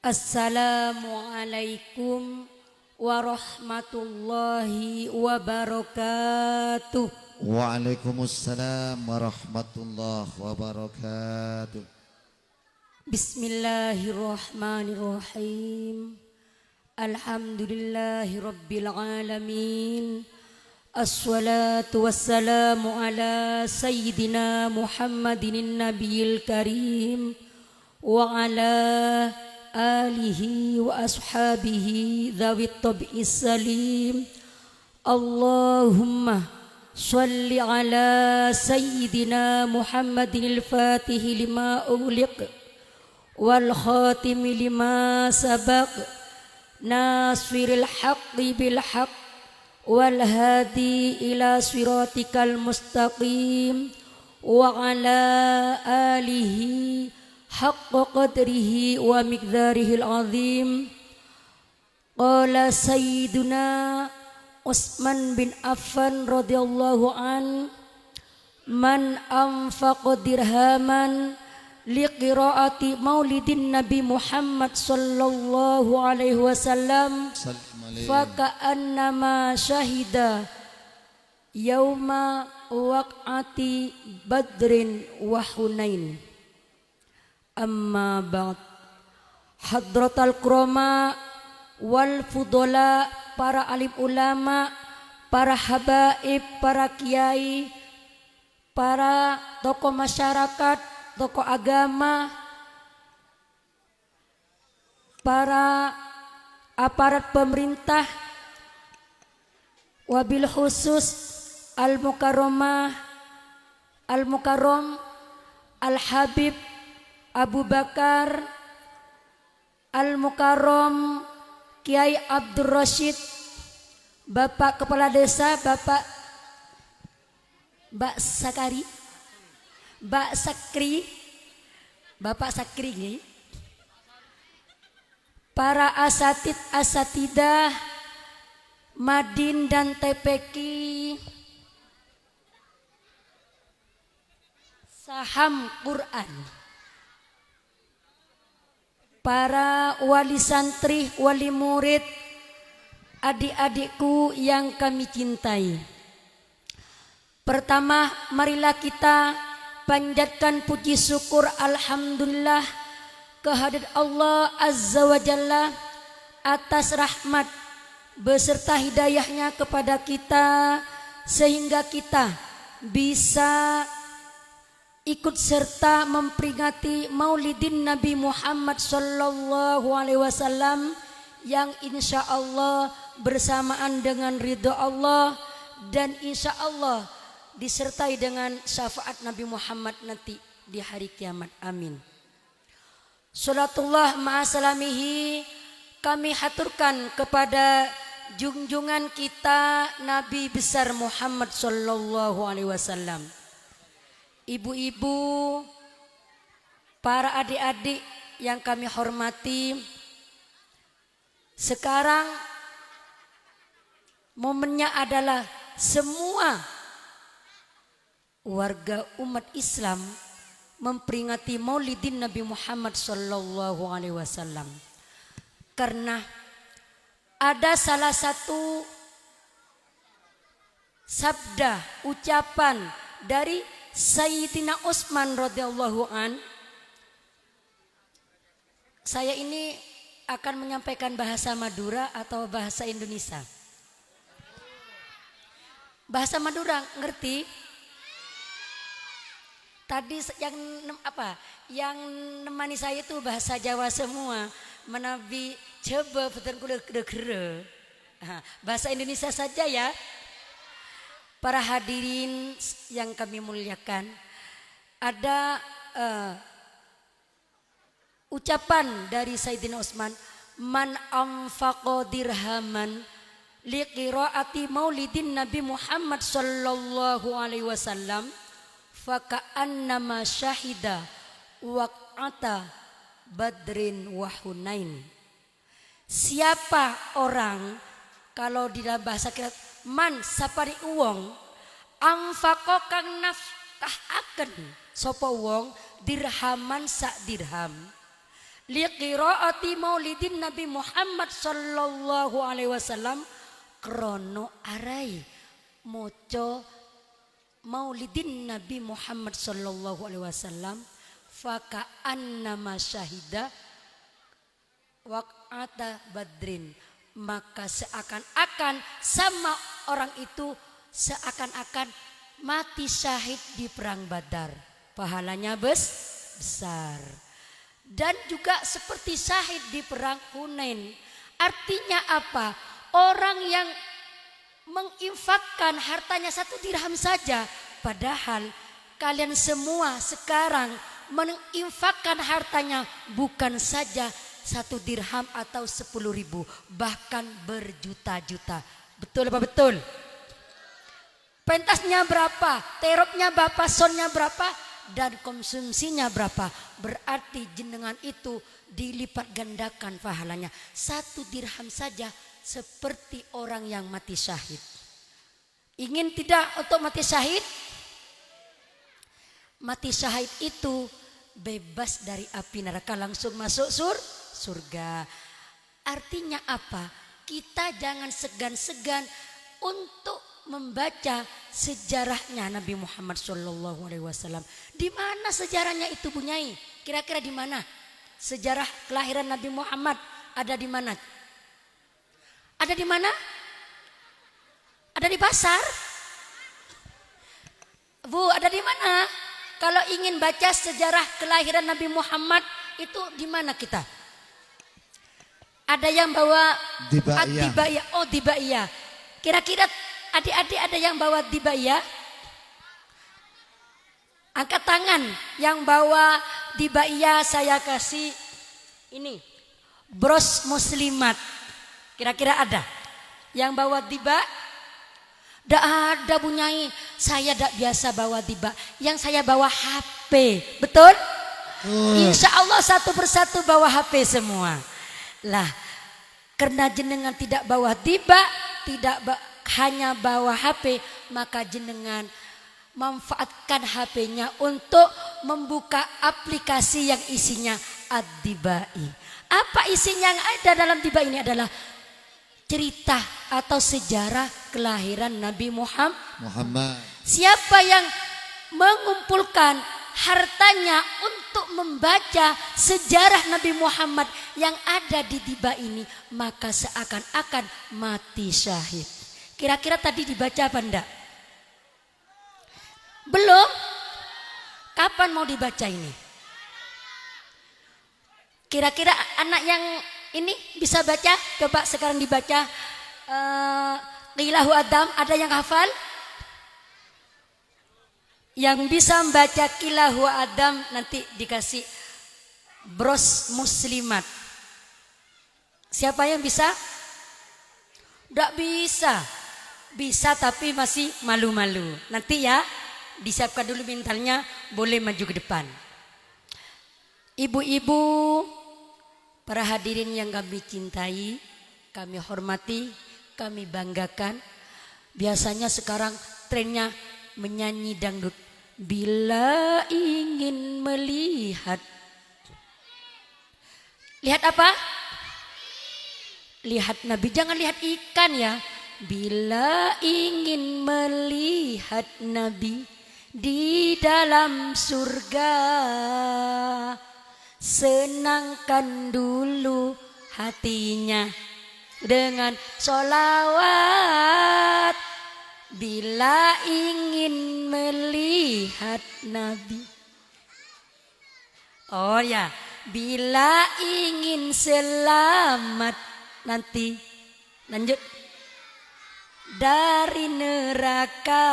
Assalamualaikum warahmatullahi wabarakatuh. Waalaikumsalam warahmatullahi wabarakatuh. Bismillahirrahmanirrahim. Alhamdulillahi rabbil alamin. Assalatu wassalamu ala sayyidina Muhammadin nabiyil karim wa ala alihi wa ashabihi dhawit tab'is salim. Allahumma shalli ala sayyidina Muhammadin al-fatihi lima ughliq wal khatimi lima sabaq nasiril haqqi bil haqq wal hadi ila siratikal mustaqim wa ala alihi haqqa qadrihi wa miqdarihil azim. Qala sayyiduna Utsman bin Affan radhiyallahu an, man anfaqa dirhaman liqiraati maulidin Nabi Muhammad sallallahu alaihi wasallam faka'annama syahida yauma waq'ati badrin wa hunain. Amma ba'd. Hadratal kurama wal fudola, para alim ulama, para habaib, para kiai, para tokoh masyarakat, tokoh agama, para aparat pemerintah, wabil khusus al-mukarramah, al-mukarram, al-habib Abu Bakar al-mukarram Kiai Abdul Rashid, Bapak Kepala Desa, Mbak Sakri, para asatidah Madin dan TPQ, Saham Quran, para wali santri, wali murid, adik-adikku yang kami cintai. Pertama, marilah kita panjatkan puji syukur alhamdulillah kehadirat Allah Azza wa Jalla atas rahmat beserta hidayahnya kepada kita, sehingga kita bisa ikut serta memperingati maulidin Nabi Muhammad sallallahu alaihi wasallam yang insya Allah bersamaan dengan ridho Allah dan insya Allah disertai dengan syafaat Nabi Muhammad nanti di hari kiamat. Amin. Salatullah ma'asalamihi kami haturkan kepada junjungan kita Nabi besar Muhammad sallallahu alaihi wasallam. Ibu-ibu, para adik-adik yang kami hormati, sekarang momennya adalah semua warga umat Islam memperingati maulidin Nabi Muhammad sallallahu alaihi wasallam. Karena ada salah satu sabda, ucapan dari Sayyidina Utsman radhiyallahu an. Saya ini akan menyampaikan bahasa Madura atau bahasa Indonesia. Bahasa Madura ngerti? Tadi yang nemani saya itu bahasa Jawa semua. Menabi coba betul kuda. Bahasa Indonesia saja ya. Para hadirin yang kami muliakan, ada ucapan dari Sayyidina Utsman, man anfaqa dirhaman liqiraati maulidin Nabi Muhammad sallallahu alaihi wasallam faka'annama syahida waq'ata badrin wa hunain. Siapa orang, kalau di dalam bahasa kita, man sapari uwong amfaqo kang nafkahaken sapa wong dirhaman sak dirham liqiraati maulidin Nabi Muhammad sallallahu alaihi wasallam krono arai moco maulidin Nabi Muhammad sallallahu alaihi wasallam faka annama syahida waqata badrin, maka seakan-akan sama orang itu seakan-akan mati syahid di perang Badar, pahalanya besar. Dan juga seperti syahid di perang Hunain. Artinya apa? Orang yang menginfakkan hartanya 1 dirham saja, padahal kalian semua sekarang menginfakkan hartanya bukan saja 1 dirham atau 10.000, bahkan berjuta-juta. Betul apa betul? Pentasnya berapa, teropnya berapa, sonnya berapa, dan konsumsinya berapa. Berarti jenengan itu dilipat gandakan pahalanya. 1 dirham saja seperti orang yang mati syahid. Ingin tidak untuk mati syahid? Mati syahid itu bebas dari api neraka, langsung masuk surga. Artinya apa? Kita jangan segan-segan untuk membaca sejarahnya Nabi Muhammad SAW. Di mana sejarahnya itu Bunyai? Kira-kira di mana? Sejarah kelahiran Nabi Muhammad ada di mana? Ada di mana? Ada di pasar? Bu, ada di mana? Kalau ingin baca sejarah kelahiran Nabi Muhammad itu di mana kita? Ada yang bawa Dibaiyah. Oh, Dibaiyah. Kira-kira adik-adik ada yang bawa Dibaiyah? Angkat tangan yang bawa Dibaiyah, saya kasih ini bros muslimat. Kira-kira ada yang bawa Diba? Tidak ada Bunyai, saya tidak biasa bawa Diba. Yang saya bawa HP, betul? Insya Allah satu persatu bawa HP semua. Lah, karena jenengan tidak bawa Diba, tidak hanya bawa HP, maka jenengan manfaatkan HP-nya untuk membuka aplikasi yang isinya Ad-Dibai. Apa isinya yang ada dalam Diba ini adalah cerita atau sejarah kelahiran Nabi Muhammad. Siapa yang mengumpulkan hartanya untuk membaca sejarah Nabi Muhammad yang ada di Diba ini, maka seakan-akan mati syahid. Kira-kira tadi dibaca apa enggak? Belum? Kapan mau dibaca ini? Kira-kira anak yang ini bisa baca? Coba sekarang dibaca. Qilahu Adam, ada yang hafal? Yang bisa membaca Qilahu Adam nanti dikasih bros muslimat. Siapa yang bisa? Tidak bisa. Bisa tapi masih malu-malu. Nanti ya disiapkan dulu mentalnya, boleh maju ke depan. Ibu-ibu, para hadirin yang kami cintai, kami hormati, kami banggakan. Biasanya sekarang trennya menyanyi dangdut. Bila ingin melihat. Lihat apa? Lihat Nabi, jangan lihat ikan ya. Bila ingin melihat Nabi di dalam surga, senangkan dulu hatinya dengan sholawat. Bila ingin melihat Nabi, oh ya, bila ingin selamat nanti, lanjut, dari neraka,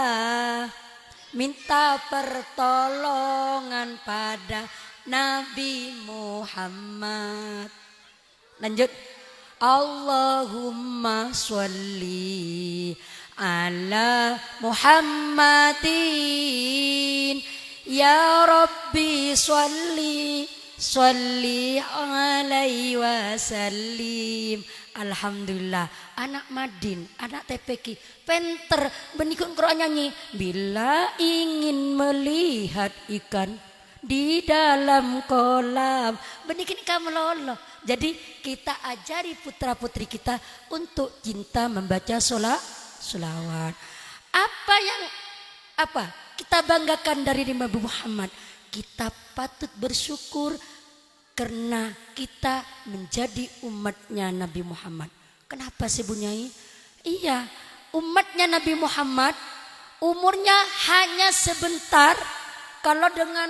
minta pertolongan pada Nabi Muhammad. Lanjut. Allahumma sholli ala Muhammadin. Ya Rabbi sholli alaihi wasallim. Alhamdulillah, anak Madin, anak TPQ, penter benikun Quran nyanyi. Bila ingin melihat ikan, di dalam kolam. Benikin kamu lolo. Jadi kita ajari putra putri kita untuk cinta membaca solawat. Apa kita banggakan dari Nabi Muhammad? Kita patut bersyukur karena kita menjadi umatnya Nabi Muhammad. Kenapa sih Bu Nyai? Iya, umatnya Nabi Muhammad umurnya hanya sebentar. Kalau dengan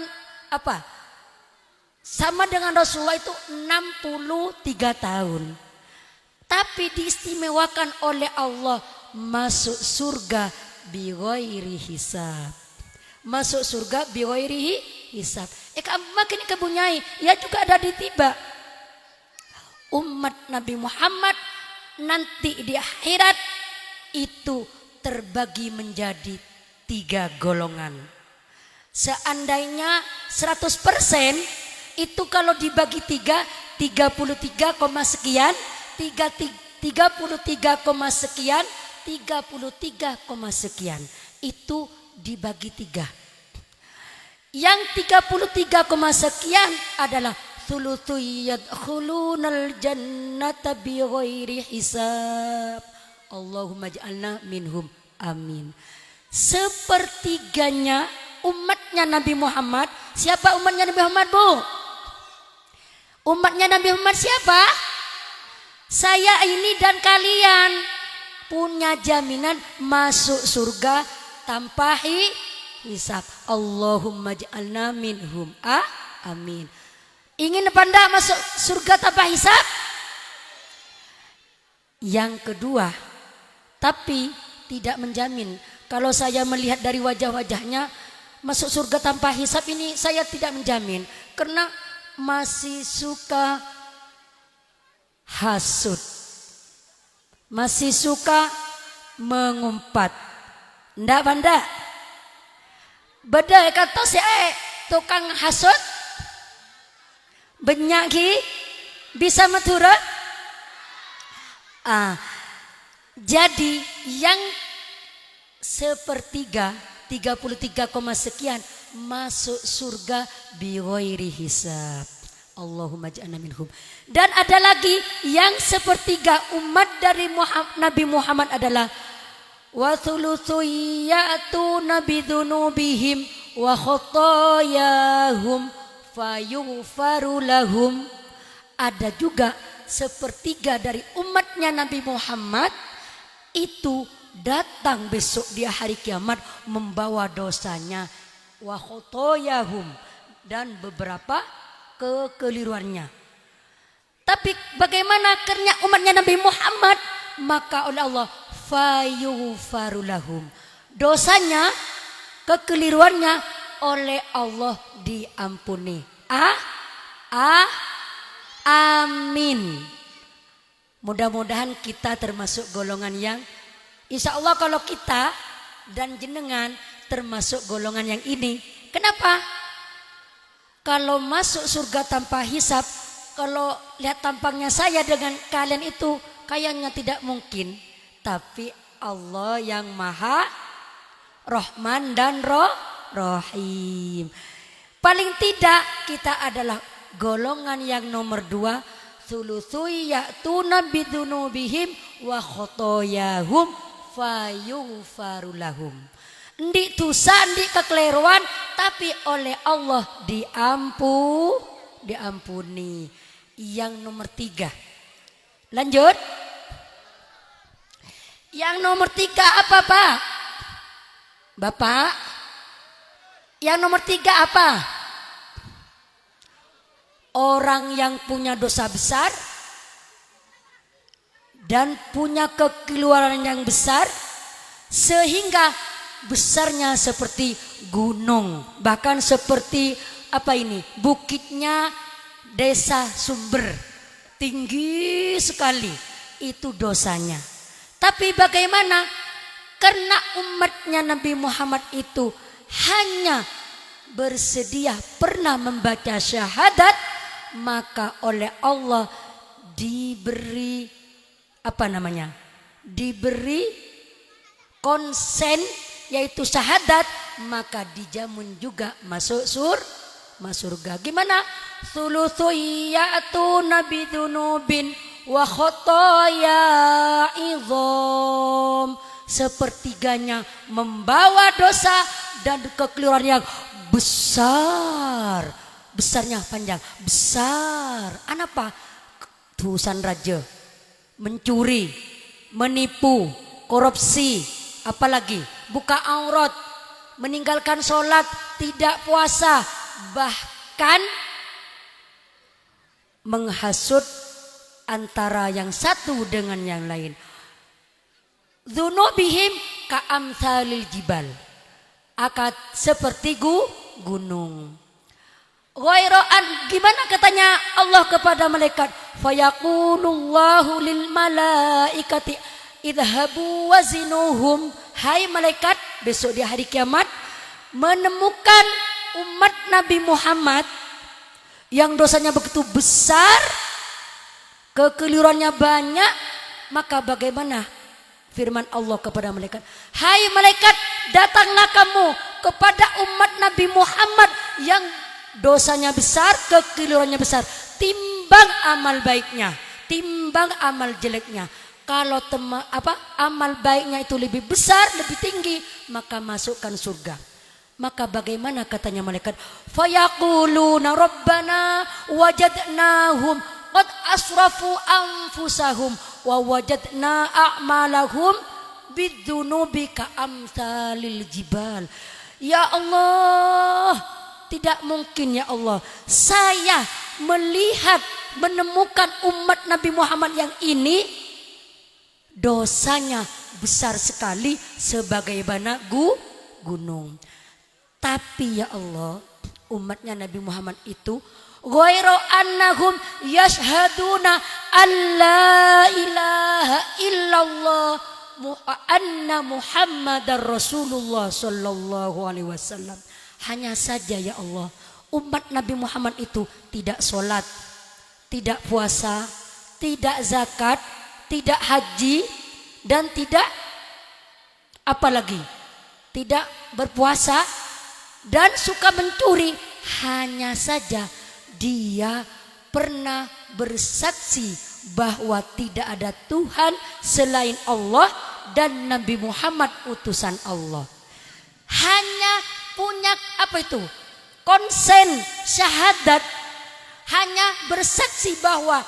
sama dengan Rasulullah itu 63 tahun. Tapi diistimewakan oleh Allah masuk surga bighairi hisab. Masuk surga bighairi hisab. Makin kebunyai, ya juga ada di tiba. Umat Nabi Muhammad nanti di akhirat itu terbagi menjadi 3 golongan. Seandainya 100% itu kalau dibagi 33, sekian, 33, sekian, 33, sekian. Itu dibagi 3. Yang 33, sekian adalah thulutsu yadkhulunal jannata bighairi hisab. Allahumma ja'alna minhum. Amin. Sepertiganya umatnya Nabi Muhammad. Siapa umatnya Nabi Muhammad, Bu? Umatnya Nabi Muhammad siapa? Saya ini dan kalian punya jaminan masuk surga tanpa hisab. Allahumma ja'alna minhum. Amin. Ingin apa enggak masuk surga tanpa hisab? Yang kedua, tapi tidak menjamin. Kalau saya melihat dari wajah-wajahnya masuk surga tanpa hisab ini saya tidak menjamin. Karena masih suka hasut. Masih suka mengumpat. Ndak banda? Beda kata si tukang hasut. Banyak bisa maturut. Jadi yang sepertiga 33, sekian masuk surga bighairi hisab. Allahumma ja'alna minhum. Dan ada lagi yang sepertiga umat dari Nabi Muhammad adalah wa thulutsu ya'tuna bidzunubihim wa khotoyahum fayughfaru lahum. Ada juga sepertiga dari umatnya Nabi Muhammad itu datang besok di hari kiamat membawa dosanya wa khotoyahum dan beberapa kekeliruannya. Tapi bagaimana karena umatnya Nabi Muhammad, maka oleh Allah fayughfaru lahum. Dosanya, kekeliruannya oleh Allah diampuni. Amin. Mudah-mudahan kita termasuk golongan yang insya Allah kalau kita dan jenengan termasuk golongan yang ini. Kenapa? Kalau masuk surga tanpa hisab, kalau lihat tampangnya saya dengan kalian itu kayaknya tidak mungkin. Tapi Allah yang Maha Rahman dan Rahim. Paling tidak kita adalah golongan yang nomor 2. Thulutsu ya'tuna bidzunubihim wa khotoyahum fayughfaru lahum. Ndik dosa, ndik kekeliruan, tapi oleh Allah diampuni. Yang nomor 3. Lanjut. Yang nomor 3 apa, Pak? Bapak? Yang nomor 3 apa? Orang yang punya dosa besar dan punya kekeliruan yang besar sehingga besarnya seperti gunung, bahkan seperti bukitnya desa Sumber, tinggi sekali itu dosanya. Tapi bagaimana? Karena umatnya Nabi Muhammad itu hanya bersedia pernah membaca syahadat, maka oleh Allah diberi diberi konsen yaitu syahadat, maka dijamin juga masuk masuk surga. Gimana? Thulutsu ya'tuna bidunubin wa khotoya idhom. Sepertiganya membawa dosa dan kekeliruan yang besar. Besarnya panjang, besar. Apa? Dosa raja, mencuri, menipu, korupsi, apalagi buka aurat, meninggalkan sholat, tidak puasa, bahkan menghasut antara yang satu dengan yang lain. Dzunubihim ka'amtsalil jibal, akan seperti gunung. Ghairaan, gimana katanya Allah kepada malaikat? Fayaqulullahu lil malaikati idhabu wazinuhum. Hai malaikat, besok di hari kiamat menemukan umat Nabi Muhammad yang dosanya begitu besar, kekeliruannya banyak, maka bagaimana? Firman Allah kepada malaikat, hai malaikat, datanglah kamu kepada umat Nabi Muhammad yang dosanya besar, kekeliruannya besar. Timbang amal baiknya, timbang amal jeleknya. Kalau amal baiknya itu lebih besar, lebih tinggi, maka masukkan surga. Maka bagaimana katanya malaikat? Fayaquluna rabbana wajadnahum qad asrafu anfusahum wa wajadna a'malahum bidzunubi ka'amtsalil jibal. Ya Allah, tidak mungkin ya Allah, saya melihat menemukan umat Nabi Muhammad yang ini dosanya besar sekali sebagaimana gunung. Tapi ya Allah, umatnya Nabi Muhammad itu ghairu annahum yashhaduna alla ilaha illallah anna Muhammadar Rasulullah sallallahu alaihi wasallam. Hanya saja ya Allah, umat Nabi Muhammad itu tidak sholat, tidak puasa, tidak zakat, tidak haji, dan tidak apalagi, tidak berpuasa dan suka mencuri. Hanya saja dia pernah bersaksi bahwa tidak ada Tuhan selain Allah dan Nabi Muhammad utusan Allah. Hanya punya konsen syahadat, hanya bersaksi bahwa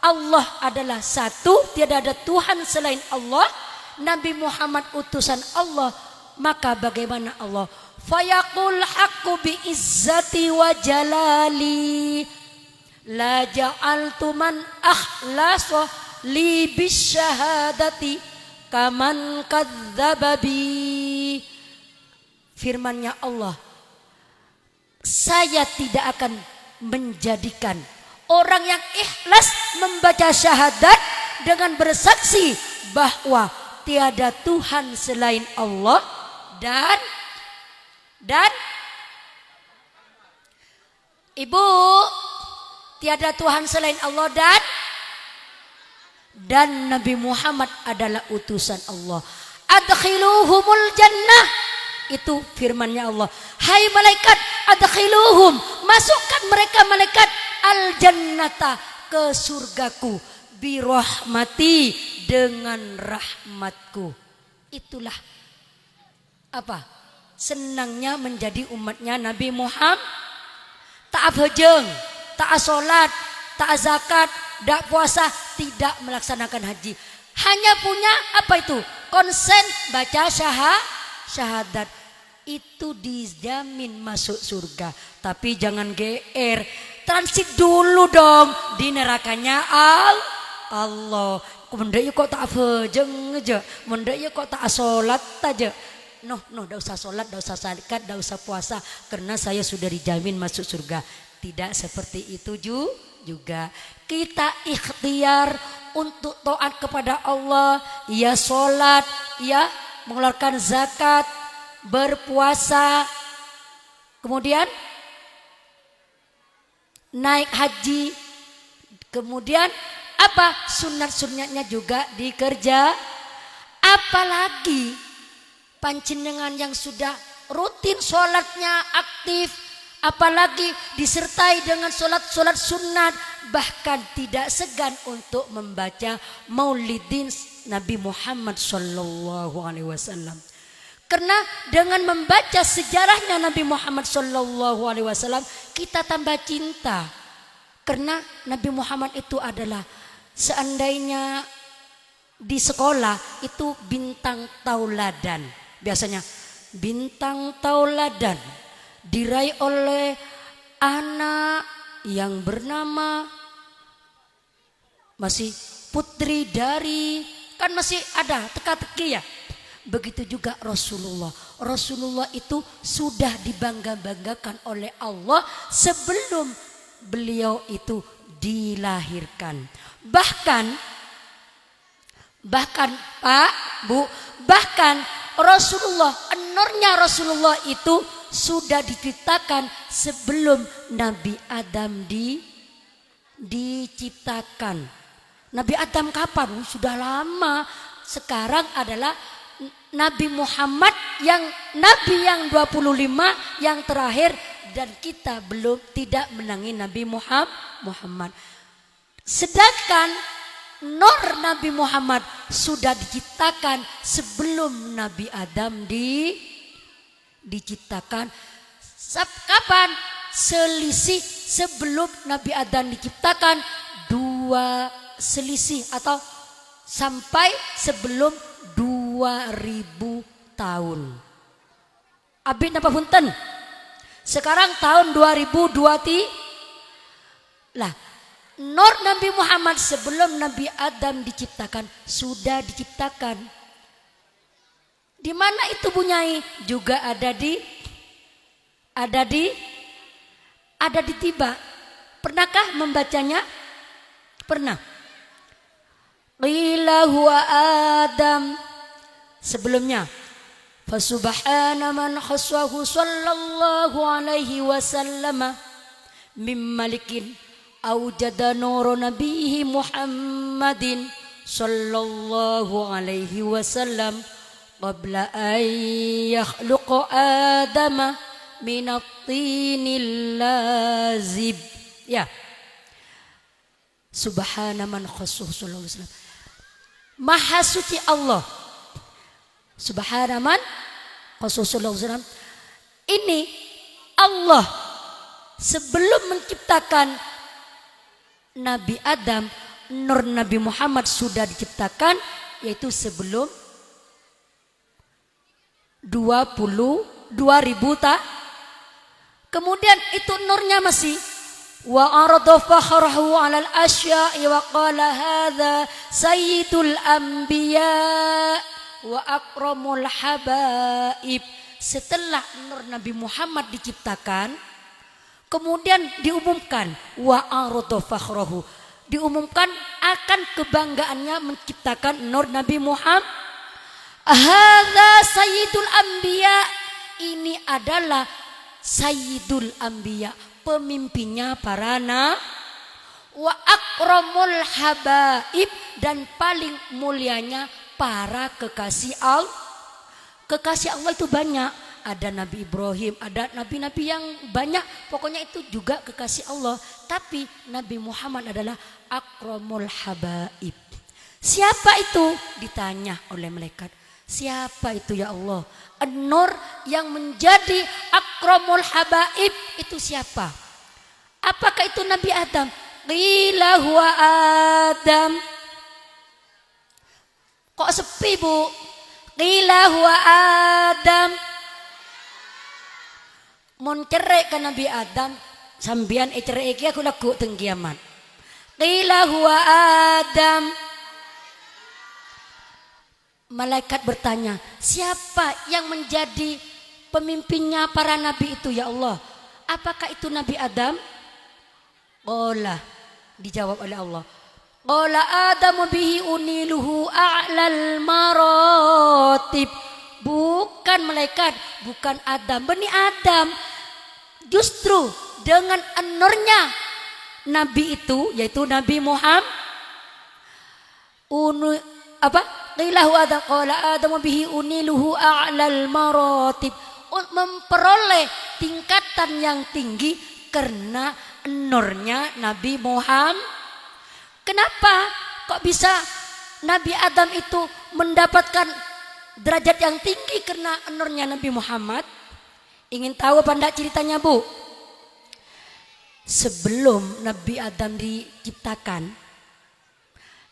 Allah adalah satu, tidak ada Tuhan selain Allah, Nabi Muhammad utusan Allah. Maka bagaimana Allah? Fayaqul haqqu bi izzati wa jalali la ja'altu man akhlasa li bisyahadati kaman kadzdzaba bi. Firman-Nya Allah, saya tidak akan menjadikan orang yang ikhlas membaca syahadat dengan bersaksi bahwa tiada Tuhan selain Allah dan Ibu, tiada Tuhan selain Allah dan Nabi Muhammad adalah utusan Allah. Adkhiluhumul jannah, itu firman-Nya Allah. Hai malaikat, adkhiluhum, masukkan mereka malaikat al jannata, ke surgaku, birahmati, dengan rahmatku. Itulah senangnya menjadi umatnya Nabi Muhammad. Tak hejeng, tak sholat, tak zakat, tak puasa, tidak melaksanakan haji. Hanya punya konsen baca syahadat. Itu dijamin masuk surga. Tapi jangan GR, transit dulu dong di nerakanya Allah. Mendek kok tak hejeng aja, mendek kok tak sholat aja. No, dah usah sholat, dah usah zakat, dah usah puasa, karena saya sudah dijamin masuk surga. Tidak seperti itu juga. Kita ikhtiar untuk taat kepada Allah, ya sholat, ya mengeluarkan zakat, berpuasa, kemudian naik haji, kemudian sunat-sunatnya juga dikerja. Apalagi panjenengan yang sudah rutin sholatnya aktif, apalagi disertai dengan solat-solat sunat, bahkan tidak segan untuk membaca maulidin Nabi Muhammad sallallahu alaihi wasallam. Karena dengan membaca sejarahnya Nabi Muhammad sallallahu alaihi wasallam, kita tambah cinta. Karena Nabi Muhammad itu adalah, seandainya di sekolah itu bintang tauladan. Biasanya bintang tauladan diraih oleh anak yang bernama masih putri dari, kan masih ada teka-teki ya. Begitu juga Rasulullah. Rasulullah itu sudah dibangga-banggakan oleh Allah sebelum beliau itu dilahirkan. Bahkan Pak, Bu, bahkan Rasulullah, nurnya Rasulullah itu sudah diciptakan sebelum Nabi Adam diciptakan. Nabi Adam kapan? Sudah lama. Sekarang adalah Nabi Muhammad yang Nabi yang 25 yang terakhir, dan kita belum tidak menangi Nabi Muhammad. Sedangkan nur Nabi Muhammad sudah diciptakan sebelum Nabi Adam diciptakan. Kapan? Selisih sebelum Nabi Adam diciptakan 2 selisih atau sampai sebelum 2000 tahun. Abid napa punten? Sekarang tahun 2023. Lah, nur Nabi Muhammad sebelum Nabi Adam diciptakan sudah diciptakan. Di mana itu Bunyai? Juga ada di Tiba. Pernahkah membacanya? Pernah. Qila huwa Adam. Sebelumnya, fasubhana man khaswahu sallallahu alaihi wasallam mim malikin awjada nuru nabihi Muhammadin sallallahu alaihi wasallam qabla an yakhluqa Adama minat tinil lazib. Ya. Subhana man khaswahu sallallahu alaihi wasallam. Maha suci Allah. Subhana man khaswahu sallallahu alaihi wasallam. Ini Allah sebelum menciptakan Nabi Adam, nur Nabi Muhammad sudah diciptakan, yaitu sebelum 20.000 tak. Kemudian itu nurnya masih wa arada fakhrahu 'alal asya'i wa qala hadza sayyidul anbiya wa akramul habaib. Setelah nur Nabi Muhammad diciptakan, kemudian diumumkan wa arada fakhrahu, diumumkan akan kebanggaannya menciptakan nur Nabi Muhammad. Hadza sayyidul anbiya, ini adalah sayyidul anbiya, pemimpinnya para nabi, wa akramul habaib, dan paling mulianya para kekasih Allah. Kekasih Allah itu banyak, ada Nabi Ibrahim, ada nabi-nabi yang banyak, pokoknya itu juga kekasih Allah. Tapi Nabi Muhammad adalah akramul habaib. Siapa itu? Ditanya oleh malaikat. Siapa itu ya Allah? An-Nur yang menjadi akramul habaib itu siapa? Apakah itu Nabi Adam? Qila huwa Adam. Kok sepi, Bu? Qila huwa Adam. Mun cerai ke Nabi Adam, sambian cerai iki aku lagu teng kiamat. Qila huwa Adam. Malaikat bertanya, siapa yang menjadi pemimpinnya para nabi itu ya Allah? Apakah itu Nabi Adam? Qala, dijawab oleh Allah. Qala Adamu bihi uniluhu a'lal maratib. Bukan malaikat, bukan Adam, Bani Adam. Justru dengan nurnya Nabi itu, yaitu Nabi Muhammad, Qilahu Adam qala Adamu bihi uniluhu a'lal maratib, memperoleh tingkatan yang tinggi karena nurnya Nabi Muhammad. Kenapa kok bisa Nabi Adam itu mendapatkan derajat yang tinggi karena nurnya Nabi Muhammad? Ingin tahu apa enggak ceritanya, Bu? Sebelum Nabi Adam diciptakan,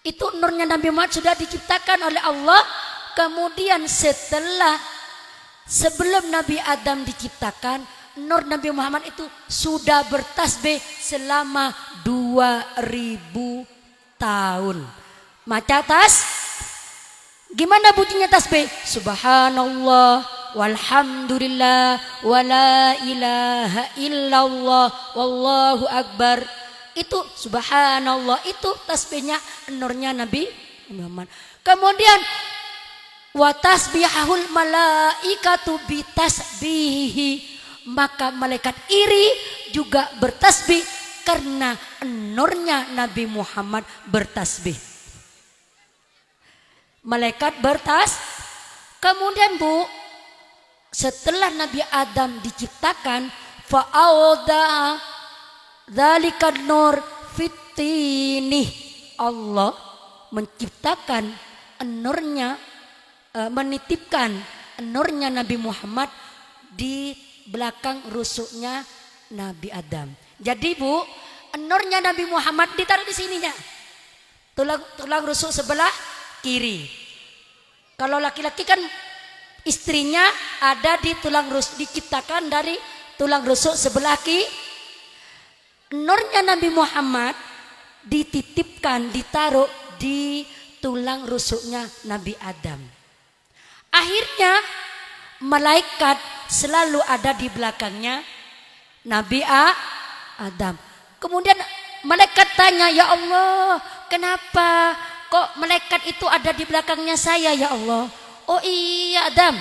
itu nurnya Nabi Muhammad sudah diciptakan oleh Allah. Kemudian sebelum Nabi Adam diciptakan, nur Nabi Muhammad itu sudah bertasbih selama 2000 tahun. Maca gimana bunyinya tasbih? Subhanallah walhamdulillah wala ilaha illallah wallahu akbar. Itu subhanallah, itu tasbihnya nurnya Nabi Muhammad. Kemudian wa tasbihahul malaikatu bitasbihi, maka malaikat iri juga bertasbih karena nurnya Nabi Muhammad bertasbih. Malaikat kemudian, Bu, setelah Nabi Adam diciptakan, fa'auda dzalikan nur fitini, Allah menciptakan nurnya, menitipkan nurnya Nabi Muhammad di belakang rusuknya Nabi Adam. Jadi, Bu, nurnya Nabi Muhammad ditaruh di sininya, tulang rusuk sebelah kiri. Kalau laki-laki kan istrinya ada di tulang rusuk, diciptakan dari tulang rusuk sebelah kiri. Nurnya Nabi Muhammad dititipkan, ditaruh di tulang rusuknya Nabi Adam. Akhirnya malaikat selalu ada di belakangnya Nabi Adam. Kemudian malaikat tanya, ya Allah, kenapa kok malaikat itu ada di belakangnya saya, ya Allah? Oh iya Adam,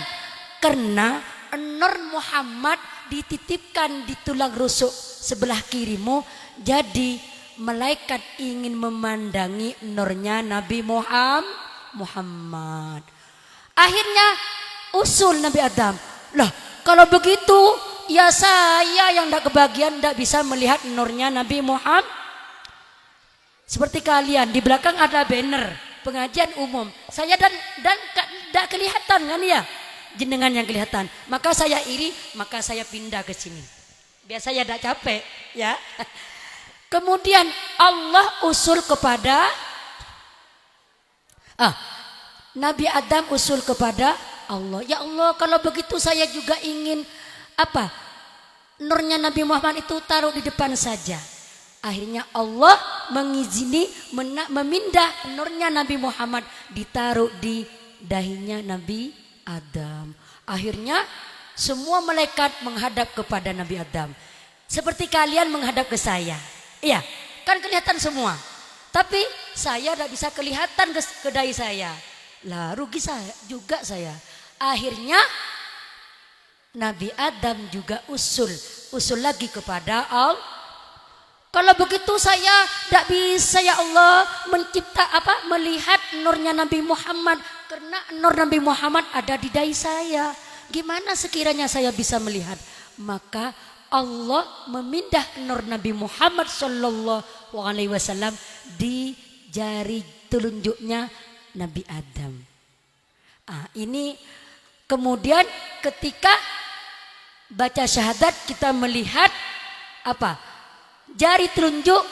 karena nur Muhammad dititipkan di tulang rusuk sebelah kirimu, jadi malaikat ingin memandangi nurnya Nabi Muhammad. Akhirnya usul Nabi Adam, lah kalau begitu ya saya yang tidak kebagian, tidak bisa melihat nurnya Nabi Muhammad. Seperti kalian di belakang ada banner pengajian umum, saya dan tidak kelihatan kan ya, jenengan yang kelihatan. Maka saya iri, maka saya pindah ke sini biar saya tidak capek ya. Kemudian Allah usul kepada Nabi Adam usul kepada Allah, ya Allah, kalau begitu saya juga ingin nurnya Nabi Muhammad itu taruh di depan saja. Akhirnya Allah mengizini memindah nurnya Nabi Muhammad ditaruh di dahinya Nabi Adam. Akhirnya semua malaikat menghadap kepada Nabi Adam, seperti kalian menghadap ke saya. Iya, kan kelihatan semua. Tapi saya tidak bisa kelihatan ke dahi saya. Lah rugi saya juga saya. Akhirnya Nabi Adam juga usul lagi kepada Allah. Kalau begitu saya tidak bisa ya Allah melihat nurnya Nabi Muhammad, karena nur Nabi Muhammad ada di dahi saya. Gimana sekiranya saya bisa melihat? Maka Allah memindah nur Nabi Muhammad sallallahu alaihi wasallam di jari telunjuknya Nabi Adam. Ini kemudian ketika baca syahadat kita melihat jari telunjuk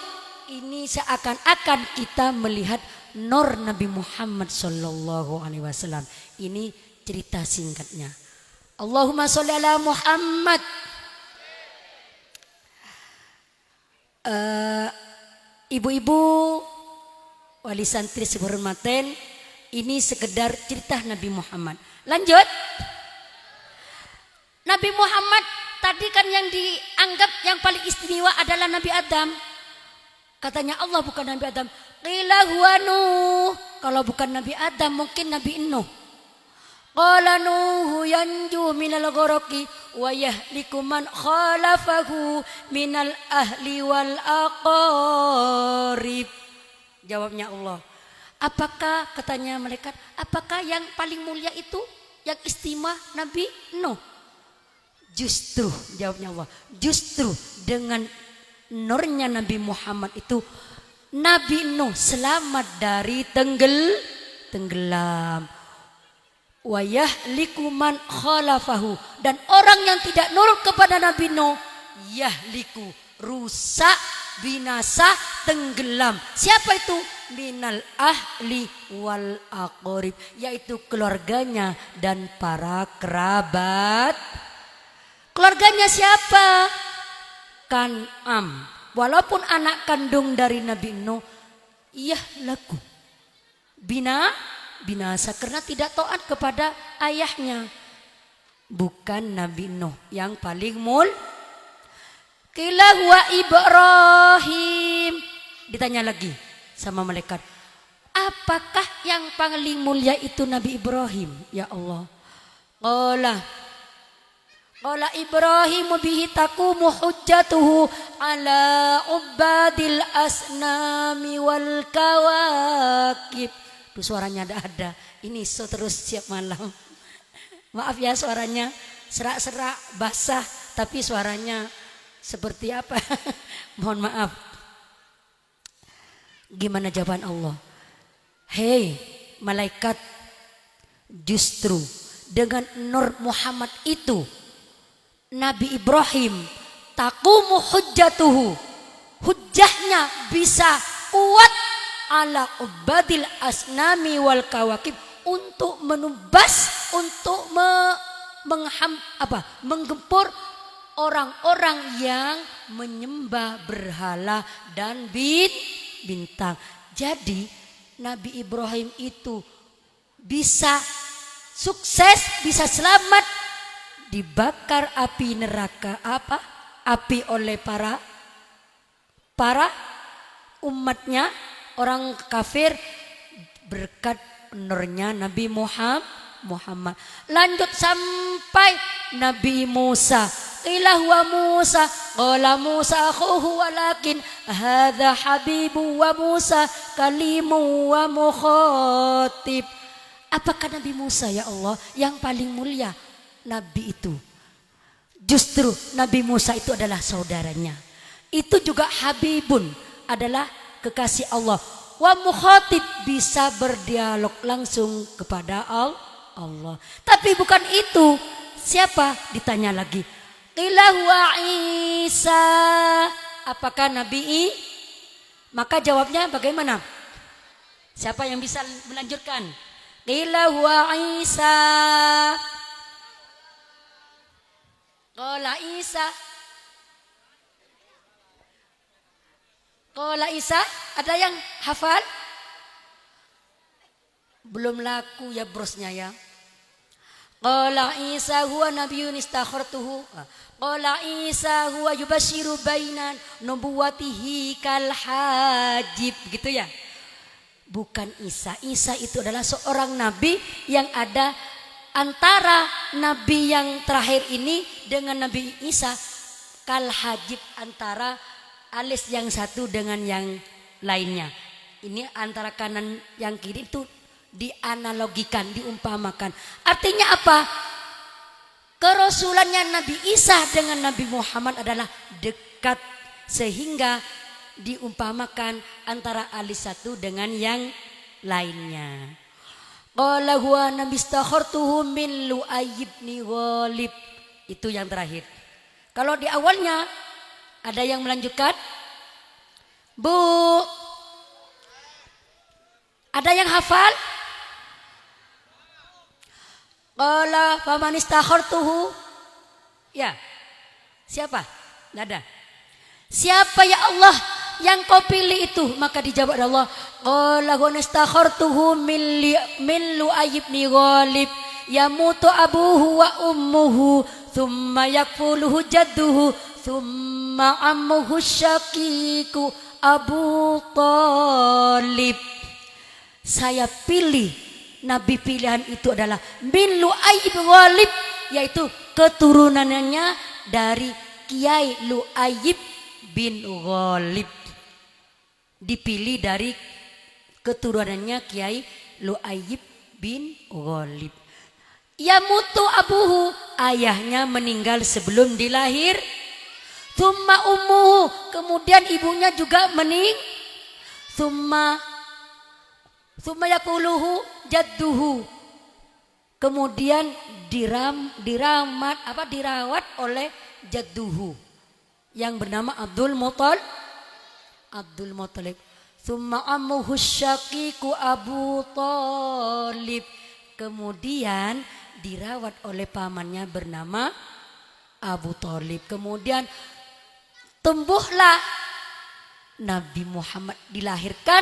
ini seakan-akan kita melihat nur Nabi Muhammad sallallahu alaihi wasallam. Ini cerita singkatnya. Allahumma sholli ala Muhammad. Ibu-ibu wali santri sebahormaten, ini sekedar cerita Nabi Muhammad. Lanjut. Nabi Muhammad tadi kan yang dianggap yang paling istimewa adalah Nabi Adam. Katanya Allah bukan Nabi Adam. Qila huwa Nuh. Kalau bukan Nabi Adam mungkin Nabi Nuh. Qala Nuh yanju minal ghoraqi wa yahliku man khalafahu minal ahli wal aqarib. Jawabnya Allah. Apakah, katanya malaikat, apakah yang paling mulia itu, yang istimewa Nabi Nuh? Justru, jawabnya Allah, justru dengan nurnya Nabi Muhammad itu Nabi Nuh selamat dari tenggelam. Wa yahliku man khalafahu, dan orang yang tidak nurut kepada Nabi Nuh yahliku, rusak, binasa, tenggelam. Siapa itu? Minal ahli wal aqrib, yaitu keluarganya dan para kerabat. Keluarganya siapa? Kan'am, walaupun anak kandung dari Nabi Nuh, yahliku, binasa karena tidak taat kepada ayahnya. Bukan Nabi Nuh yang paling Qila huwa Ibrahim. Ditanya lagi sama malaikat, apakah yang paling mulia itu Nabi Ibrahim? Ya Allah. Qala Ibrahim bihi taqumu hujjatuhu ala ubadil asnami wal kawakib. Tuh suaranya ada. Ini terus siap malam. Maaf ya suaranya serak-serak basah, tapi suaranya seperti apa? Mohon maaf. Gimana jawaban Allah? Hei malaikat, justru dengan nur Muhammad itu Nabi Ibrahim taqumu hujjatuhu, hujjahnya bisa kuat ala ubadil asnami wal kawakib, untuk menubas, untuk menggempur orang-orang yang menyembah berhala dan bintang. Jadi Nabi Ibrahim itu bisa sukses, bisa selamat dibakar api neraka api oleh para umatnya, orang kafir, berkat nurnya Nabi Muhammad. Lanjut sampai Nabi Musa. Qila huwa Musa, qala Musa akhuhu walakin hadza habibu wa Musa kalimu wa mukhatib. Apakah Nabi Musa ya Allah yang paling mulia? Nabi itu justru Nabi Musa itu adalah saudaranya. Itu juga habibun, adalah kekasih Allah. Wa mukhatib, bisa berdialog langsung kepada Allah. Tapi bukan itu. Siapa? Ditanya lagi. Qila huwa Isa. Apakah Nabi Maka jawabnya bagaimana? Siapa yang bisa melanjutkan? Qila huwa Isa. Qala Isa. Ada yang hafal? Belum laku ya brosnya ya. Qala Isa huwa nabiyyun istakhartuhu. Qala Isa huwa yubashiru bainan nubuwatihi kal hajib, gitu ya. Bukan Isa. Isa itu adalah seorang nabi yang ada antara nabi yang terakhir ini dengan Nabi Isa, kal hajib, antara alis yang satu dengan yang lainnya. Ini antara kanan yang kiri itu dianalogikan, diumpamakan. Artinya apa? Kerasulannya Nabi Isa dengan Nabi Muhammad adalah dekat, sehingga diumpamakan antara alis satu dengan yang lainnya. Qala huwa nabistakhartuhu min Lu'ay ibn Ghalib. Itu yang terakhir. Kalau di awalnya ada yang melanjutkan? Bu, ada yang hafal? Qala faman istakhartuhu. Ya. Siapa? Tidak ada. Siapa ya Allah yang kau pilih itu? Maka dijawab oleh Allah, qala huwa istakhartuhu min Lu'ay ibn Ghalib yamutu abuhu wa ummuhu thumma yakfuluhu jadduhu thumma ammuhu syaqiqu Abu Talib. Saya pilih, nabi pilihan itu adalah min Lu'ay ibn Ghalib, yaitu keturunannya dari Kiai Lu'ay bin Ghalib. Dipilih dari keturunannya Kiai Lu'ay bin Ghalib. Yamutu abuhu, ayahnya meninggal sebelum dilahir. Thumma ummuhu, kemudian ibunya juga Thumma yakuluhu jadduhu, kemudian dirawat oleh jadduhu yang bernama Abdul Muttalib. Thumma ammuhu syaqiqu Abu Thalib, kemudian dirawat oleh pamannya bernama Abu Thalib. Kemudian tumbuhlah Nabi Muhammad, dilahirkan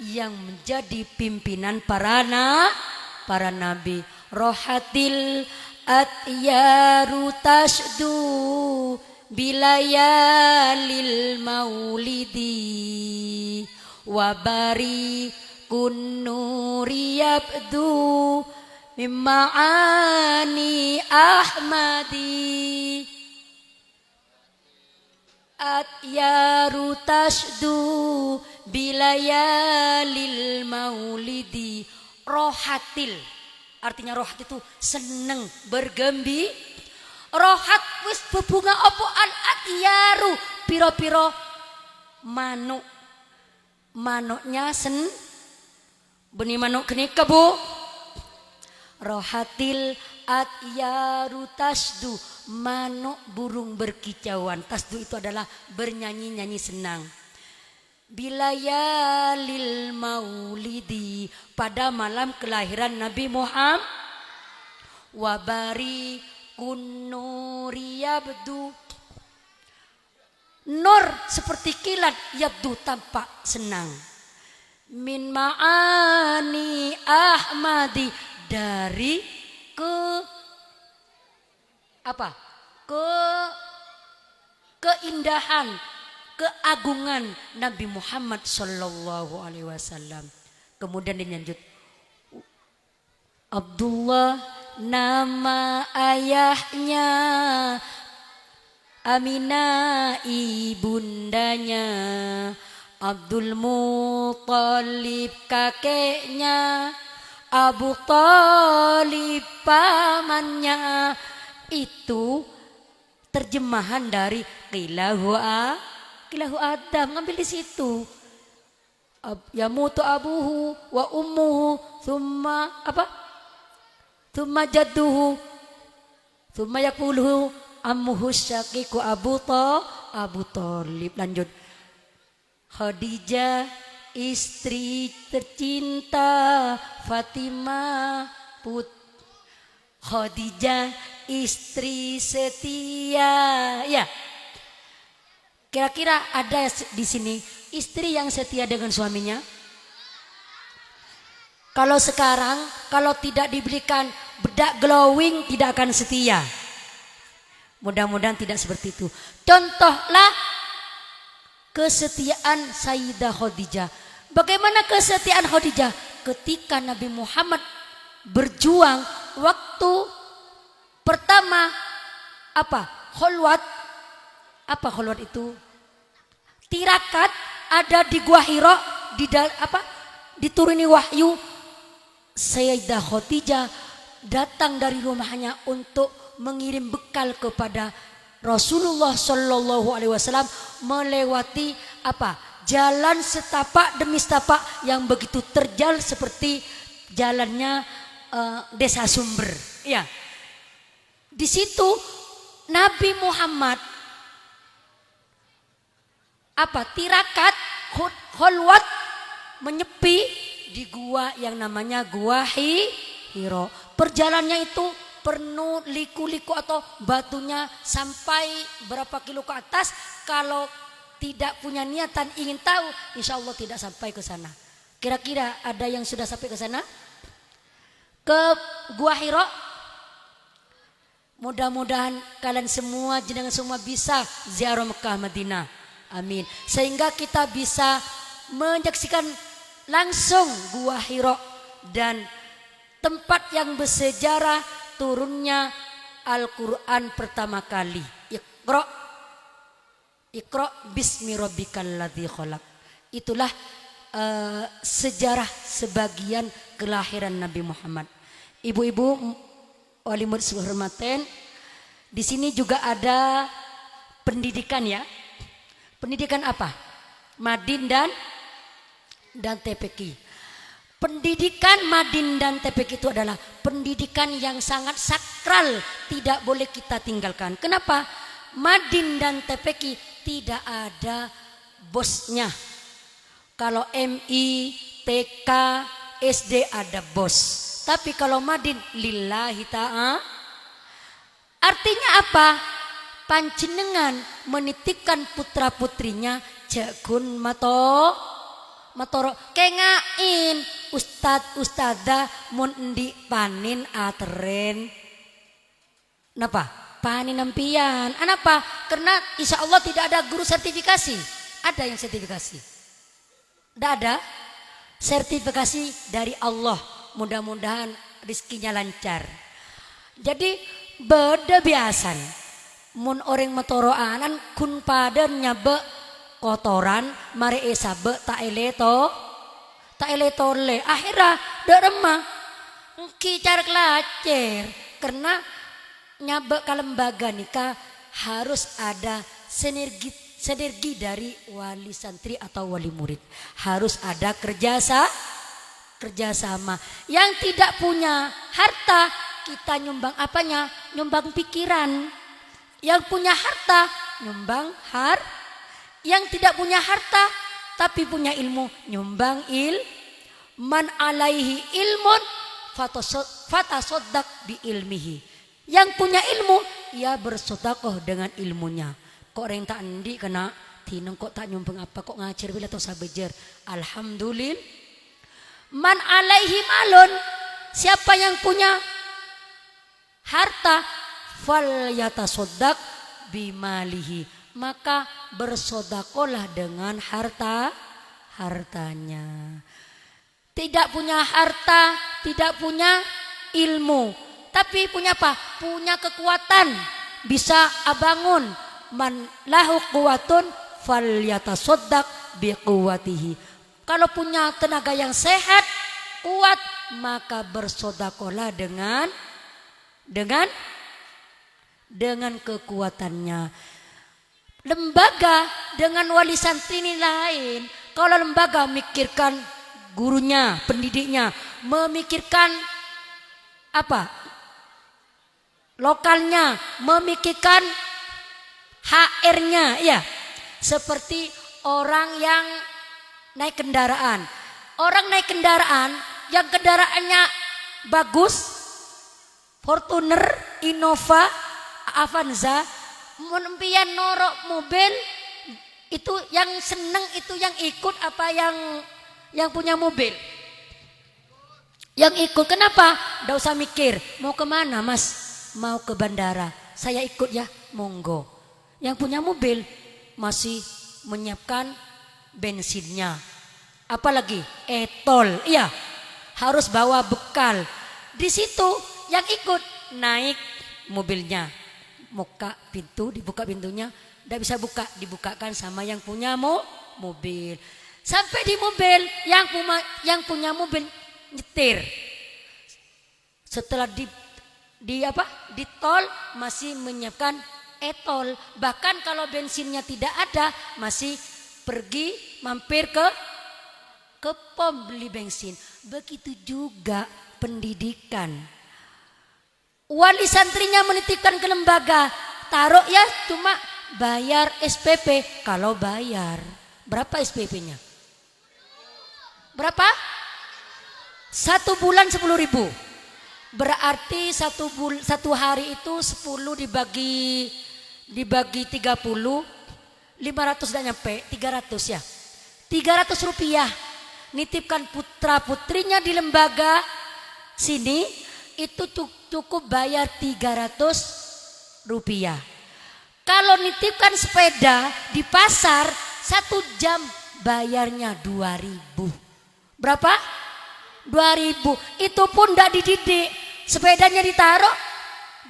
yang menjadi pimpinan para nabi. Rohatil atyaru tasdu bilayalil maulidi wabari kunnuri yabdu mimmaani ahmadi. Atyaru tasdu bilayalil maulidi. Rohatil, artinya rohat itu seneng, bergembira. Rohat wis bebunga opo al atyaru, piro-piro manuknya benih manuk kene kebu. Rohatil atyaru tasdu, manuk burung berkicauan. Tasdu itu adalah bernyanyi-nyanyi senang. Bilayalil maulidi, pada malam kelahiran Nabi Muhammad. Wabari kunnuri yabdu, nur seperti kilat, yabdu tampak senang. Min ma'ani ahmadi, dari keindahan, keagungan Nabi Muhammad sallallahu alaihi wasallam. Kemudian dilanjut, Abdullah nama ayahnya, Aminah ibundanya, Abdul Muttalib kakeknya, Abu Thalib pamannya. Itu terjemahan dari Qilahu Adam, ngambil di situ. Yamutu abuhu wa ummuhu thumma thumma jadduhu thumma yakuluhu ammuhu syaqiqu Abu Thalib. Lanjut. Khadijah istri tercinta, Fatimah Khadijah istri setia. Ya, kira-kira ada di sini istri yang setia dengan suaminya? Kalau sekarang, kalau tidak diberikan bedak glowing, tidak akan setia. Mudah-mudahan tidak seperti itu. Contohlah kesetiaan Sayyidah Khadijah. Bagaimana kesetiaan Khadijah? Ketika Nabi Muhammad berjuang waktu pertama Khulwat. Apa khulwat itu? Tirakat ada di Gua Hira, dituruni wahyu. Sayyidah Khadijah datang dari rumahnya untuk mengirim bekal kepada Rasulullah Shallallahu Alaihi Wasallam melewati jalan setapak demi setapak yang begitu terjal seperti jalannya desa Sumber. Ya, di situ Nabi Muhammad tirakat khulwat menyepi di gua yang namanya Gua Hira. Perjalanannya itu penuh liku-liku atau batunya sampai berapa kilo ke atas. Kalau tidak punya niatan ingin tahu, insya Allah tidak sampai ke sana. Kira-kira ada yang sudah sampai ke sana? Ke Gua Hira? Mudah-mudahan kalian semua, jenengan semua bisa ziarah Mekah Madinah. Amin. Sehingga kita bisa menyaksikan langsung Gua Hira dan tempat yang bersejarah turunnya Al-Quran pertama kali. Iqra bismi rabbikal ladzi khalaq. Itulah sejarah sebagian kelahiran Nabi Muhammad. Ibu-ibu wali murid hormaten, di sini juga ada pendidikan ya. Pendidikan apa? Madin dan TPQ. Pendidikan Madin dan TPQ itu adalah pendidikan yang sangat sakral, tidak boleh kita tinggalkan. Kenapa? Madin dan TPQ tidak ada bosnya. Kalau MI, TK, SD ada bos. Tapi kalau Madin lillahi ta'ala. Artinya apa? Panjenengan menitipkan putra putrinya jagun matoro kengain ustadzah mun endi panin ateren. Napa? Panin nempian. Kenapa? Karena insya Allah tidak ada guru sertifikasi. Ada yang sertifikasi? Tidak ada. Sertifikasi dari Allah. Mudah-mudahan rizkinya lancar. Jadi beda biasan. Mun orang metoroanan kun padannya be kotoran mare esa be tak eleto le akhirnya derema kicar kelacer karena nyabe ke lembaga nikah harus ada sinergi dari wali santri atau wali murid, harus ada kerjasama. Yang tidak punya harta kita nyumbang apanya? Nyumbang pikiran. Yang punya harta nyumbang yang tidak punya harta tapi punya ilmu nyumbang man alaihi ilmun fatasoddaq bi ilmihi. Yang punya ilmu ia bersedekah dengan ilmunya. Kok orang tak endi kena tineng kok tak nyumbang apa kok ngacir bila atau sabejer. Alhamdulillah. Man alaihi malun, siapa yang punya harta fal yatasoddaq bimalihi, maka bersodakolah dengan hartanya. Tidak punya harta, tidak punya ilmu, tapi punya apa? Punya kekuatan, bisa abangun. Man lahu quwatun fal yatasoddaq biquwatihi. Kalau punya tenaga yang sehat, kuat, maka bersodakolah dengan kekuatannya. Lembaga dengan wali santri ini lain. Kalau lembaga memikirkan gurunya, pendidiknya, memikirkan apa? Lokalnya, memikirkan HR-nya, ya. Seperti orang yang naik kendaraan. Orang naik kendaraan yang kendaraannya bagus, Fortuner, Innova, Avanza, menempian norok mobil, itu yang seneng itu yang ikut apa yang punya mobil? Yang ikut. Kenapa? Nggak usah mikir mau kemana mas, mau ke bandara, saya ikut ya, monggo. Yang punya mobil masih menyiapkan bensinnya, apalagi etol, iya harus bawa bekal. Di situ yang ikut naik mobilnya, buka pintu, dibuka pintunya, tidak bisa buka, dibukakan sama yang punya mobil. Sampai di mobil yang punya mobil nyetir. Setelah di tol masih menyiapkan etol. Bahkan kalau bensinnya tidak ada masih pergi mampir ke pom beli bensin. Begitu juga pendidikan. Wali santrinya menitipkan ke lembaga, taruh ya cuma bayar SPP. Kalau bayar berapa SPP-nya? Berapa? 1 bulan 10.000. Berarti satu hari itu 10 dibagi 30, 500 dan nyampe 300 ya. 300 rupiah. Nitipkan putra putrinya di lembaga sini itu cukup bayar 300 rupiah. Kalau nitipkan sepeda di pasar 1 jam bayarnya 2.000. Berapa? 2.000. Itu pun tidak dididik. Sepedanya ditaruh,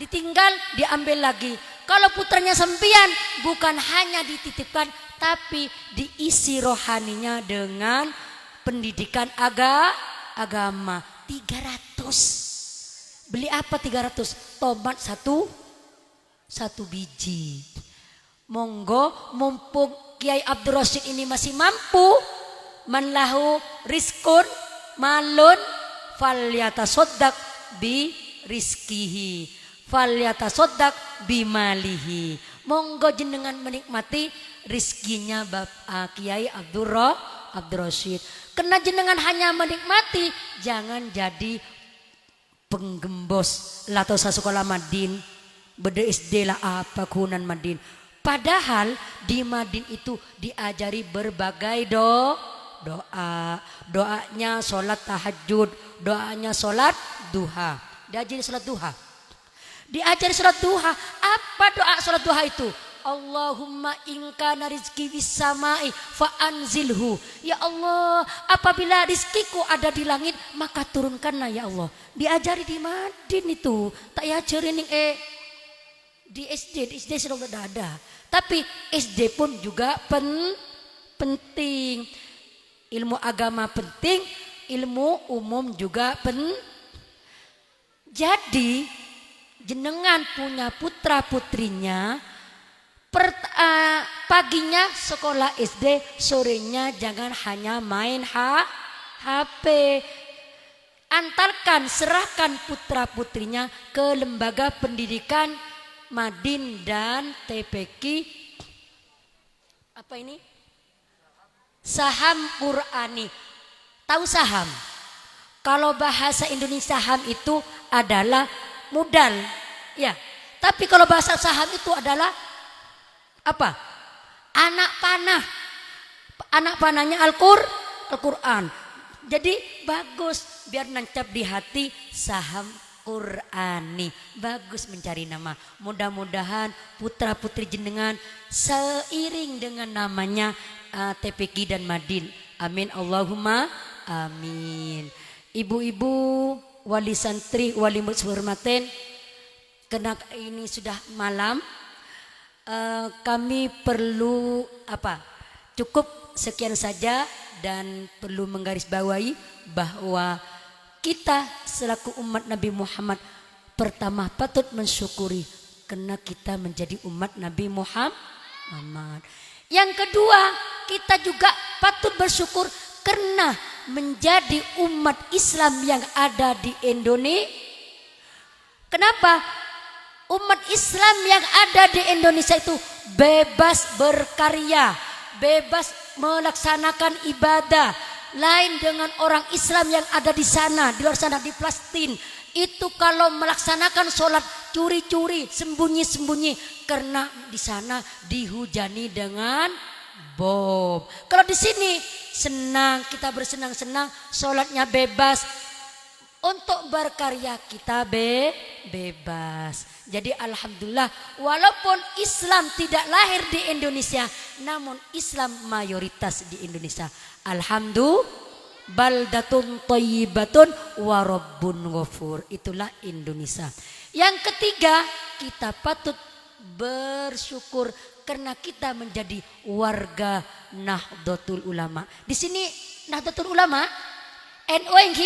ditinggal, diambil lagi. Kalau putranya sempian, bukan hanya dititipkan, tapi diisi rohaninya dengan pendidikan agama. 300 Beli apa 300? Tomat satu biji. Monggo mumpung Kiai Abdul Rasyid ini masih mampu, man lahu rizkun malun falyatasaddaq bi rizkihi falyatasaddaq bi malihi. Monggo jenengan menikmati rizkinya Bapak Kiai Abdul Rasyid. Karena jenengan hanya menikmati, jangan jadi penggembos atau sekolah Madin, beda SD lah apa kunan Madin. Padahal di Madin itu diajari berbagai doa. Doanya sholat tahajud, doanya sholat duha. Diajari sholat duha. Diajari sholat duha. Apa doa sholat duha itu? Allahumma ingkana rizki bissamai fa'anzilhu. Ya Allah, apabila rizkiku ada di langit, maka turunkanlah ya Allah. Diajari di Madin itu. Tak ajarin di SD sudah ada. Tapi SD pun juga penting. Ilmu agama penting, ilmu umum juga Jadi jenengan punya putra putrinya, paginya sekolah SD, sorenya jangan hanya main HP. Antarkan, serahkan putra putrinya ke lembaga pendidikan Madin dan TPQ. Apa ini? Saham Qur'ani. Tahu saham? Kalau bahasa Indonesia saham itu adalah modal, ya. Tapi kalau bahasa saham itu adalah apa? Anak panah. Anak panahnya Al-Qur'an. Jadi bagus biar nancap di hati saham Qur'ani. Bagus mencari nama. Mudah-mudahan putra putri jenengan seiring dengan namanya TPQ dan Madin. Amin Allahumma amin. Ibu-ibu, wali santri, wali murid hormatin, karena ini sudah malam, kami perlu cukup sekian saja, dan perlu menggarisbawahi bahwa kita selaku umat Nabi Muhammad pertama patut mensyukuri karena kita menjadi umat Nabi Muhammad. Yang kedua, kita juga patut bersyukur karena menjadi umat Islam yang ada di Indonesia. Kenapa? Umat Islam yang ada di Indonesia itu bebas berkarya, bebas melaksanakan ibadah. Lain dengan orang Islam yang ada di sana, di luar sana, di Palestina. Itu kalau melaksanakan sholat curi-curi, sembunyi-sembunyi, karena di sana dihujani dengan bom. Kalau di sini senang, kita bersenang-senang, sholatnya bebas. Untuk berkarya kita bebas. Jadi alhamdulillah, walaupun Islam tidak lahir di Indonesia, namun Islam mayoritas di Indonesia. Alhamdulillah. Baldatun thayyibatun wa rabbun ghafur. Itulah Indonesia. Yang ketiga, kita patut bersyukur karena kita menjadi warga Nahdlatul Ulama. Di sini Nahdlatul Ulama NU NG.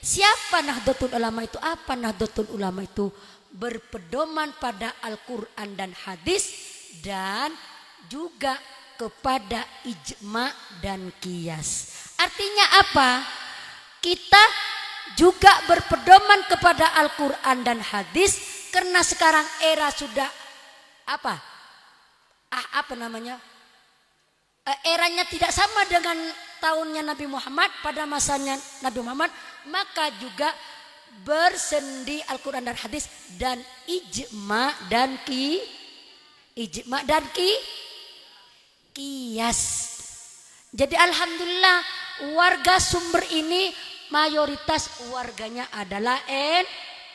Siapa Nahdlatul Ulama itu? Apa Nahdlatul Ulama itu? Berpedoman pada Al-Quran dan hadis, dan juga kepada ijma dan qiyas. Artinya apa? Kita juga berpedoman kepada Al-Quran dan hadis karena sekarang era sudah eranya tidak sama dengan tahunnya Nabi Muhammad, pada masanya Nabi Muhammad, maka juga bersendi Al-Quran dan hadis dan ijma dan qiyas. Jadi alhamdulillah warga Sumber ini mayoritas warganya adalah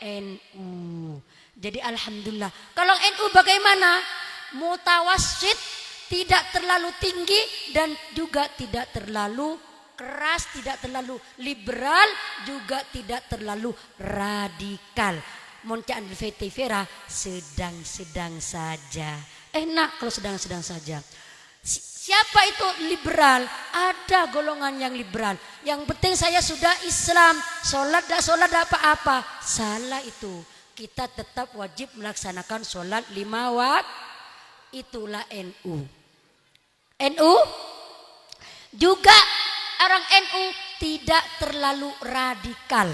NU. Jadi alhamdulillah. Kalau NU bagaimana? Mutawassit, tidak terlalu tinggi dan juga tidak terlalu keras, tidak terlalu liberal, juga tidak terlalu radikal. Moncaan Vera sedang-sedang saja. Enak kalau sedang-sedang saja. Siapa itu liberal? Ada golongan yang liberal. Yang penting saya sudah Islam, sholat apa-apa. Salah itu. Kita tetap wajib melaksanakan sholat 5 waktu. Itulah NU. NU juga orang NU tidak terlalu radikal.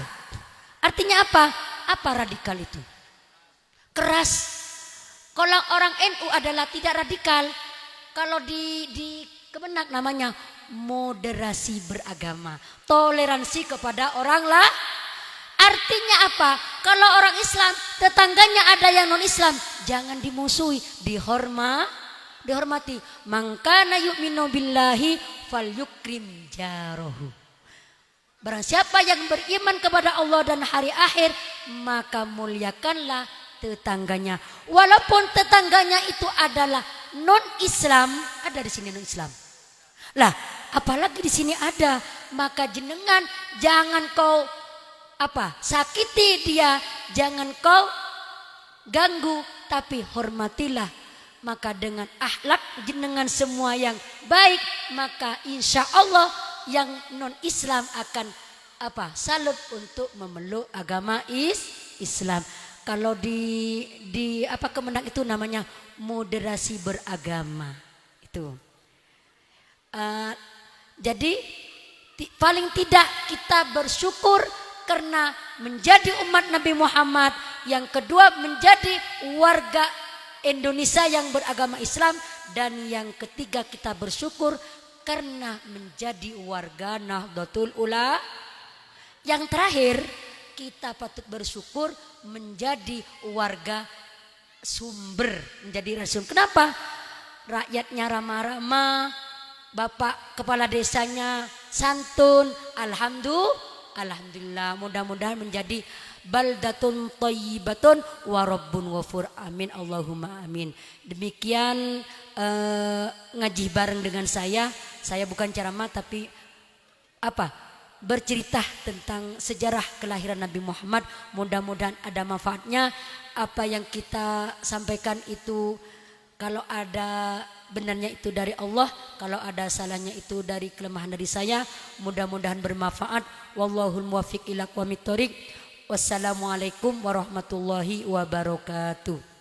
Artinya apa? Apa radikal itu? Keras. Kalau orang NU adalah tidak radikal. Kalau di Kemenak namanya moderasi beragama, toleransi kepada orang lah. Artinya apa? Kalau orang Islam tetangganya ada yang non Islam, jangan dimusuhi, dihormati. Mangkana yu'minu billahi falyukrim jarahu. Barang siapa yang beriman kepada Allah dan hari akhir, maka muliakanlah tetangganya. Walaupun tetangganya itu adalah non-Islam, ada di sini non-Islam. Lah, apalagi di sini ada, maka jenengan jangan kau sakiti dia, jangan kau ganggu, tapi hormatilah. Maka dengan akhlak jenengan semua yang baik, maka insya Allah yang non-Islam akan salut untuk memeluk agama Islam. Kalau di Kemenak itu namanya moderasi beragama itu. Jadi paling tidak kita bersyukur karena menjadi umat Nabi Muhammad. Yang kedua menjadi warga Indonesia yang beragama Islam. Dan yang ketiga kita bersyukur karena menjadi warga Nahdlatul Ulama. Yang terakhir kita patut bersyukur menjadi warga Sumber, menjadi rasul. Kenapa? Rakyatnya ramah-ramah, bapak kepala desanya santun. Alhamdulillah, mudah-mudahan menjadi baldatun thayyibatun wa rabbun ghafur. Amin Allahumma amin. Demikian ngaji bareng dengan saya. Saya bukan ceramah tapi bercerita tentang sejarah kelahiran Nabi Muhammad. Mudah-mudahan ada manfaatnya. Apa yang kita sampaikan itu kalau ada benarnya itu dari Allah, kalau ada salahnya itu dari kelemahan dari saya. Mudah-mudahan bermanfaat. Wallahul muwaffiq ila aqwamit thoriq. Wassalamualaikum warahmatullahi wabarakatuh.